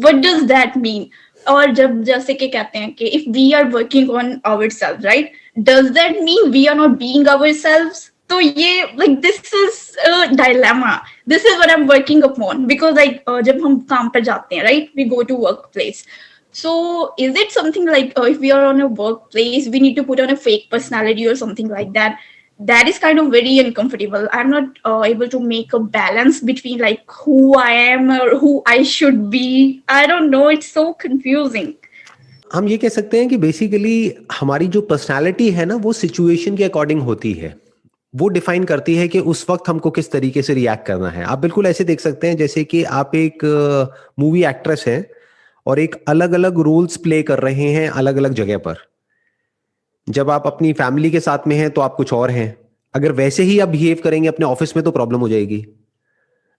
What does that mean? और जब जैसे कि कहते हैं कि if we are working on ourselves, right? Does that mean we are not being ourselves? तो ये like this is a dilemma. This is what I'm working upon because like जब हम काम पर जाते हैं, right? We go to workplace. So is it something like if we are on a workplace, we need to put on a fake personality or something like that? That is kind of very uncomfortable. I'm not able to make a balance between like who I am or who I should be. I don't know. It's so confusing. हम ये कह सकते हैं कि basically हमारी जो personality है ना वो सिचुएशन के अकॉर्डिंग होती है। वो डिफाइन करती है कि उस वक्त हमको किस तरीके से रिएक्ट करना है। आप बिल्कुल ऐसे देख सकते हैं जैसे कि आप एक मूवी एक्ट्रेस हैं और एक अलग अलग रोल्स प्ले कर रहे हैं अलग अलग जगह पर। जब आप अपनी फैमिली के साथ में हैं तो आप कुछ और हैं, अगर वैसे ही आप बिहेव करेंगे अपने ऑफिस में तो प्रॉब्लम हो जाएगी,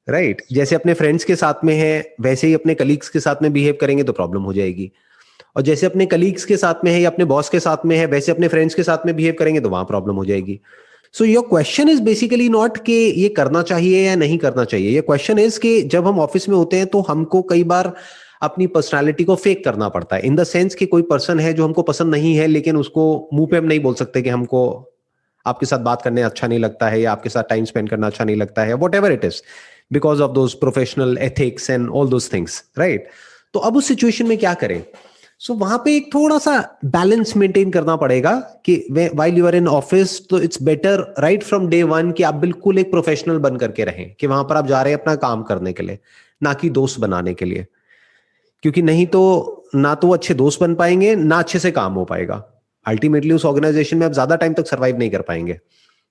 राइट? जैसे अपने फ्रेंड्स के साथ में है वैसे ही अपने कलीग्स के साथ में बिहेव करेंगे तो प्रॉब्लम हो जाएगी, और जैसे अपने कलीग्स के साथ में है या अपने बॉस के साथ में है वैसे अपने फ्रेंड्स के साथ में बिहेव करेंगे तो वहां प्रॉब्लम हो जाएगी। So your question is basically not कि ये करना चाहिए या नहीं करना चाहिए, ये क्वेश्चन इज कि जब हम ऑफिस में होते हैं तो हमको कई बार अपनी पर्सनालिटी को फेक करना पड़ता है, इन द सेंस कि कोई पर्सन है जो हमको पसंद नहीं है लेकिन उसको मुंह पे हम नहीं बोल सकते कि हमको आपके साथ बात करने अच्छा नहीं लगता है या आपके साथ टाइम स्पेंड करना अच्छा नहीं लगता है, what ever it is, because of those professional ethics and all those things, right? तो अब उस सिचुएशन में क्या करें? सो वहां पे एक थोड़ा सा बैलेंस मेंटेन करना पड़ेगा कि while you are in office तो it's better right from day one कि आप बिल्कुल एक प्रोफेशनल बन करके रहें, कि वहां पर आप जा रहे हैं अपना काम करने के लिए, ना कि दोस्त बनाने के लिए, क्योंकि नहीं तो ना तो वो अच्छे दोस्त बन पाएंगे ना अच्छे से काम हो पाएगा। अल्टीमेटली उस ऑर्गेनाइजेशन में आप ज्यादा टाइम तक सर्वाइव नहीं कर पाएंगे।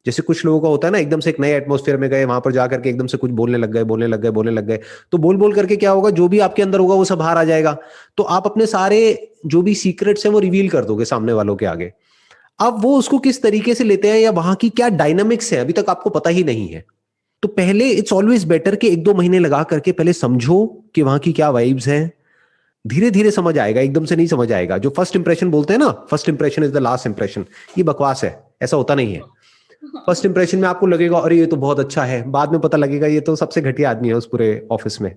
जैसे कुछ लोगों का होता है ना, एकदम से एक नए एटमॉस्फेयर में गए, वहां पर जाकर के एकदम से कुछ बोलने लग गए, तो बोल बोल करके क्या होगा, जो भी आपके अंदर होगा वो सब बाहर आ जाएगा, तो आप अपने सारे जो भी सीक्रेट्स हैं वो रिवील कर दोगे सामने वालों के आगे। अब वो उसको किस तरीके से लेते हैं या वहां की क्या डायनामिक्स है अभी तक आपको पता ही नहीं है। तो पहले इट्स ऑलवेज बेटर कि 1-2 महीने लगा करके पहले समझो कि वहां की क्या वाइब्स हैं। धीरे धीरे समझ आएगा, एकदम से नहीं समझ आएगा। जो फर्स्ट इंप्रेशन बोलते हैं ना, first impression is the last impression, ये बकवास है, ऐसा होता नहीं है। फर्स्ट इंप्रेशन में आपको लगेगा अरे ये तो बहुत अच्छा है, बाद में पता लगेगा ये तो सबसे घटिया आदमी है उस पूरे ऑफिस में,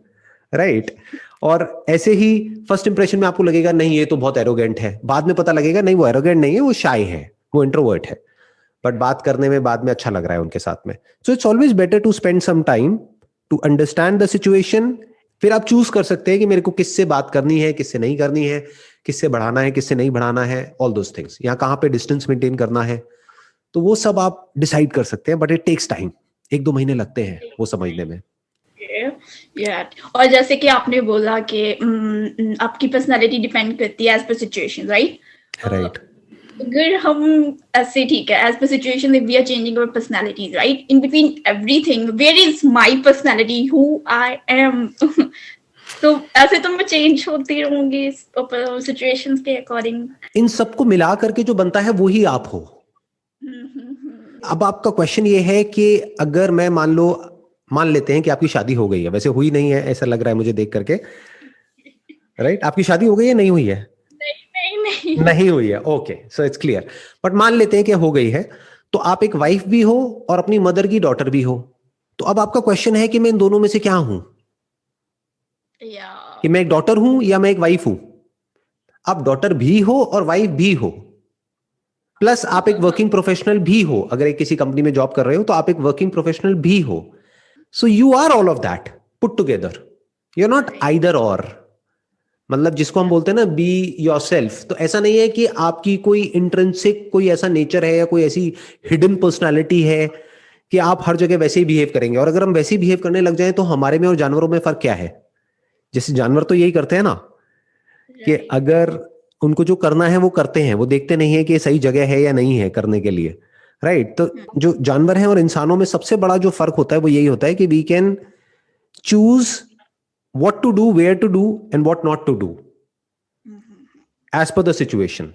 राइट? और ऐसे ही फर्स्ट इंप्रेशन में आपको लगेगा नहीं ये तो बहुत एरोगेंट है, बाद में पता लगेगा नहीं वो एरोगेंट नहीं है, वो शाय है, वो इंट्रोवर्ट है, बट बात करने में बाद में अच्छा लग रहा है उनके साथ में। So it's always better to spend some time to understand the situation. फिर आप चूज कर सकते हैं कि मेरे को किससे बात करनी है, किससे नहीं करनी है, किससे बढ़ाना है, किससे नहीं बढ़ाना है, ऑल दोस थिंग्स। यहाँ कहाँ पे डिस्टेंस मेंटेन करना है, तो वो सब आप डिसाइड कर सकते हैं, बट इट टेक्स टाइम। 1-2 महीने लगते हैं वो समझने में। और जैसे कि आपने बोला कि आपकी पर्सनालिटी डिपेंड करती है as per situation, right? Right. अगर हम ऐसे ठीक है as per situation we are changing our personality, right? In between everything where is my personality, who I am? तो ऐसे तो मैं चेंज होती रहूंगी सिचुएशंस के अकॉर्डिंग। इन सबको मिला करके जो बनता है वो ही आप हो। अब आपका क्वेश्चन ये है कि अगर मैं मान लेते हैं कि आपकी शादी हो गई है, वैसे हुई नहीं है ऐसा लग रहा है मुझे देख करके, राइट? आपकी शादी हो गई है, नहीं हुई है? नहीं हुई है, okay, so it's clear. But मान लेते हैं कि हो गई है, तो आप एक वाइफ भी हो और अपनी मदर की डॉटर भी हो। तो अब आपका क्वेश्चन है कि मैं इन दोनों में से क्या हूं, कि मैं एक डॉटर हूं या मैं एक वाइफ हूं? आप डॉटर भी हो और वाइफ भी हो, प्लस आप एक वर्किंग प्रोफेशनल भी हो। अगर एक किसी कंपनी में जॉब कर रहे हो तो आप एक वर्किंग प्रोफेशनल भी हो। So you are all of that put together, you are not either or. मतलब जिसको हम बोलते हैं ना बी योरसेल्फ, तो ऐसा नहीं है कि आपकी कोई इंट्रिंसिक कोई ऐसा नेचर है या कोई ऐसी हिडन पर्सनालिटी है कि आप हर जगह वैसे ही बिहेव करेंगे। और अगर हम वैसे ही बिहेव करने लग जाएं तो हमारे में और जानवरों में फर्क क्या है? जैसे जानवर तो यही करते हैं ना, कि अगर उनको जो करना है वो करते हैं, वो देखते नहीं है कि सही जगह है या नहीं है करने के लिए, राइट? तो जो जानवर हैं और इंसानों में सबसे बड़ा जो फर्क होता है वो यही होता है कि we can choose what to do, where to do and what not to do as per the situation.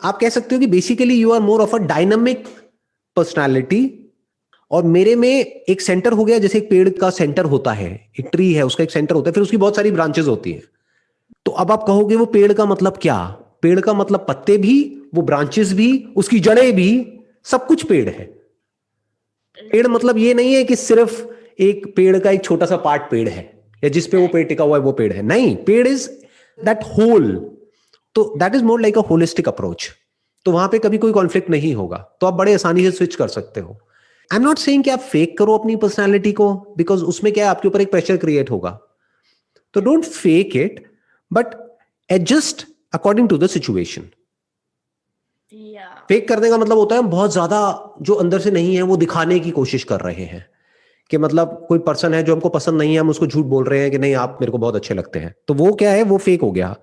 आप कह सकते हो कि basically you are more of a dynamic personality, और मेरे में एक सेंटर हो गया, जैसे एक पेड़ का सेंटर होता है, एक ट्री है उसका एक सेंटर होता है, फिर उसकी बहुत सारी ब्रांचेस होती हैं। तो अब आप कहोगे वो पेड़ का मतलब क्या? पेड़ का मतलब पत्ते भी, वो ब्रांचेस भी, उसकी जड़ें भी, सब कुछ पेड़ है। पेड़ मतलब ये नहीं है कि सिर्फ एक पेड़ का एक छोटा सा पार्ट पेड़ है या जिस पे वो पेड़ टिका हुआ है वो पेड़ है, नहीं, पेड़ इज दैट होल। तो that is more like a holistic approach. तो वहां पे कभी कोई कॉन्फ्लिक्ट नहीं होगा, तो आप बड़े आसानी से स्विच कर सकते हो। आई एम नॉट सेइंग कि आप फेक करो अपनी पर्सनालिटी को, बिकॉज उसमें क्या है, आपके ऊपर एक प्रेशर क्रिएट होगा। तो don't fake it, but adjust according to the situation. Fake करने का मतलब होता है हम बहुत ज्यादा जो अंदर से नहीं है वो दिखाने की कोशिश कर रहे हैं, कि मतलब कोई पर्सन है जो हमको पसंद नहीं है, हम उसको झूठ बोल रहे हैं कि नहीं आप मेरे को बहुत अच्छे लगते हैं, तो वो क्या है, वो फेक हो गया।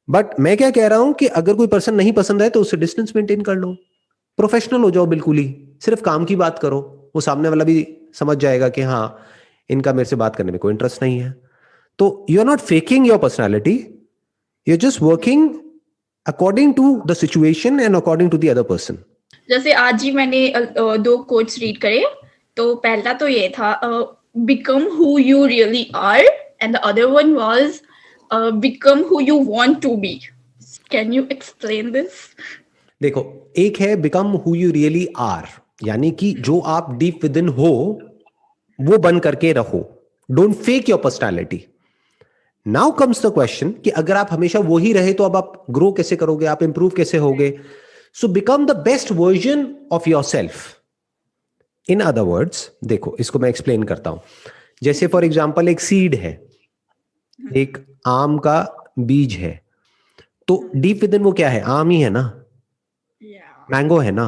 बट मैं क्या कह रहा हूं कि अगर कोई पर्सन नहीं पसंद है तो उससे डिस्टेंस मेंटेन कर लो, प्रोफेशनल हो जाओ बिल्कुल ही, सिर्फ काम की बात करो, वो सामने वाला भी समझ जाएगा कि हाँ इनका मेरे से बात करने में कोई इंटरेस्ट नहीं है। तो you are not faking your personality, you are just working according to the situation and according to the other person. जैसे आज ही मैंने 2 कोट्स रीड करे। तो पहला तो ये था, become who you really are, and the other one was become who you want to be. Can you explain this? देखो, एक है become who you really are, यानी कि जो आप डीप विद इन हो वो बन करके रहो, don't fake your personality. Now comes the question कि अगर आप हमेशा वो ही रहे तो अब आप ग्रो कैसे करोगे, आप इंप्रूव कैसे होगे? So become the best version of your self. In other words, देखो इसको मैं एक्सप्लेन करता हूं। जैसे फॉर एग्जाम्पल एक सीड है, एक आम का बीज है, तो डीप विद इन वो क्या है, आम ही है ना, मैंगो है ना।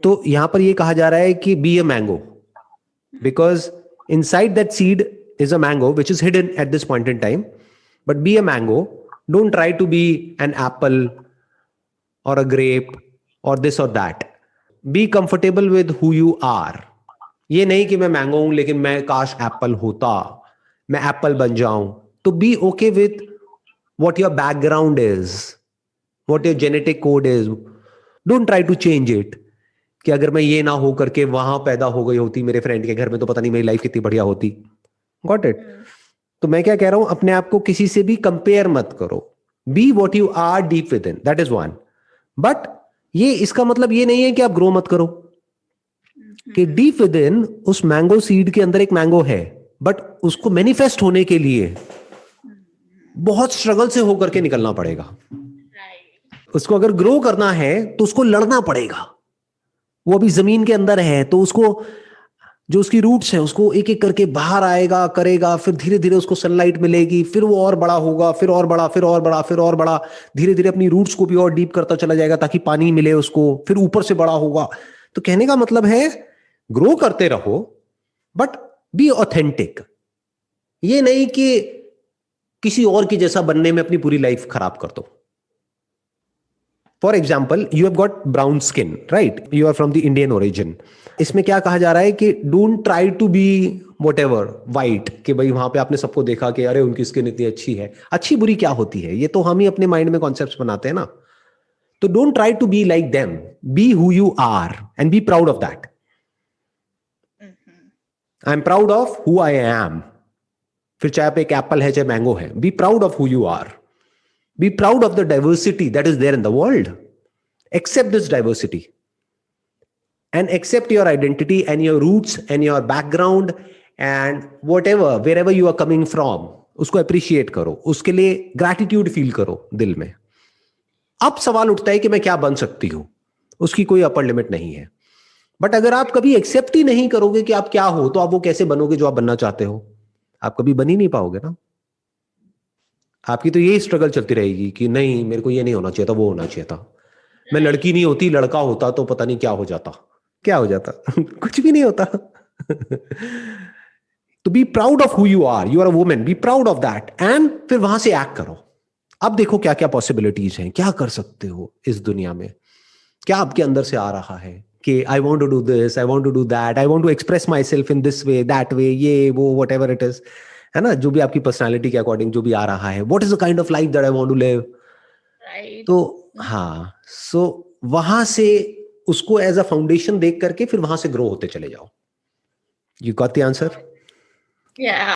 तो यहां पर ये कहा जा रहा है कि be a mango, because inside that seed is a mango which is hidden at this point in time, but be a mango. Don't try to be an apple or a grape or this or that. Be comfortable with who you are. ये नहीं कि मैं mango हूं लेकिन मैं काश Apple होता, मैं एप्पल बन जाऊं। तो be okay with what your background is, what your genetic code is. Don't try to change it, कि अगर मैं ये ना हो करके वहां पैदा हो गई होती मेरे फ्रेंड के घर में तो पता नहीं मेरी लाइफ कितनी बढ़िया होती। Got it? तो मैं क्या कह रहा हूं, अपने आप को किसी से भी कंपेयर मत करो। Be what you are deep within, that is one. But ये इसका मतलब ये नहीं है कि आप ग्रो मत करो, कि डीप विद इन उस मैंगो सीड के अंदर एक मैंगो है, बट उसको मैनिफेस्ट होने के लिए बहुत स्ट्रगल से होकर के निकलना पड़ेगा। उसको अगर ग्रो करना है तो उसको लड़ना पड़ेगा। वो अभी जमीन के अंदर है तो उसको जो उसकी रूट्स है उसको एक एक करके बाहर आएगा, करेगा, फिर धीरे धीरे उसको सनलाइट मिलेगी, फिर वो और बड़ा होगा, फिर और बड़ा, फिर और बड़ा, फिर और बड़ा, धीरे धीरे अपनी रूट्स को भी और डीप करता चला जाएगा ताकि पानी मिले उसको, फिर ऊपर से बड़ा होगा। तो कहने का मतलब है ग्रो करते रहो, बट बी ऑथेंटिक। ये नहीं कि किसी और की जैसा बनने में अपनी पूरी लाइफ खराब कर दो। For example, you have got brown skin, right, you are from the Indian origin. इसमें क्या कहा जा रहा है कि don't try to be whatever white, कि भाई वहां पे आपने सबको देखा कि अरे उनकी स्किन इतनी अच्छी है। अच्छी बुरी क्या होती है, ये तो हम ही अपने माइंड में कॉन्सेप्ट्स बनाते हैं ना। तो don't try to be like them, be who you are and be proud of that. I am proud of who I am. फिर चाहे आप एक एप्पल है चाहे मैंगो है, be proud of who you are. Be proud of the diversity that is there in the world. Accept this diversity and accept your identity and your roots and your background and whatever, wherever you are coming from. उसको appreciate करो, उसके लिए gratitude feel करो दिल में। अब सवाल उठता है कि मैं क्या बन सकती हूं, उसकी कोई अपर लिमिट नहीं है। बट अगर आप कभी एक्सेप्ट ही नहीं करोगे कि आप क्या हो, तो आप वो कैसे बनोगे जो आप बनना चाहते हो? आप कभी बन ही नहीं पाओगे ना। आपकी तो यही स्ट्रगल चलती रहेगी कि नहीं मेरे को ये नहीं होना चाहिए था, वो होना चाहिए था। मैं लड़की नहीं होती, लड़का होता तो पता नहीं क्या हो जाता। क्या हो जाता? कुछ भी नहीं होता। तो be proud of who you are a women, be proud of that and फिर वहां से एक्ट करो। अब देखो क्या क्या पॉसिबिलिटीज हैं, क्या कर सकते हो इस दुनिया में, क्या आपके अंदर से आ रहा है कि I want to do this, I want to do that, I want to express myself in this way, that way, ये वो वट एवर इट इज, है ना, जो भी आपकी पर्सनालिटी के अकॉर्डिंग जो भी आ रहा है, what is the kind of life that I want to live. तो हाँ, सो वहां से उसको एज अ फाउंडेशन देख करके फिर वहां से ग्रो होते चले जाओ। You got the answer? Yeah.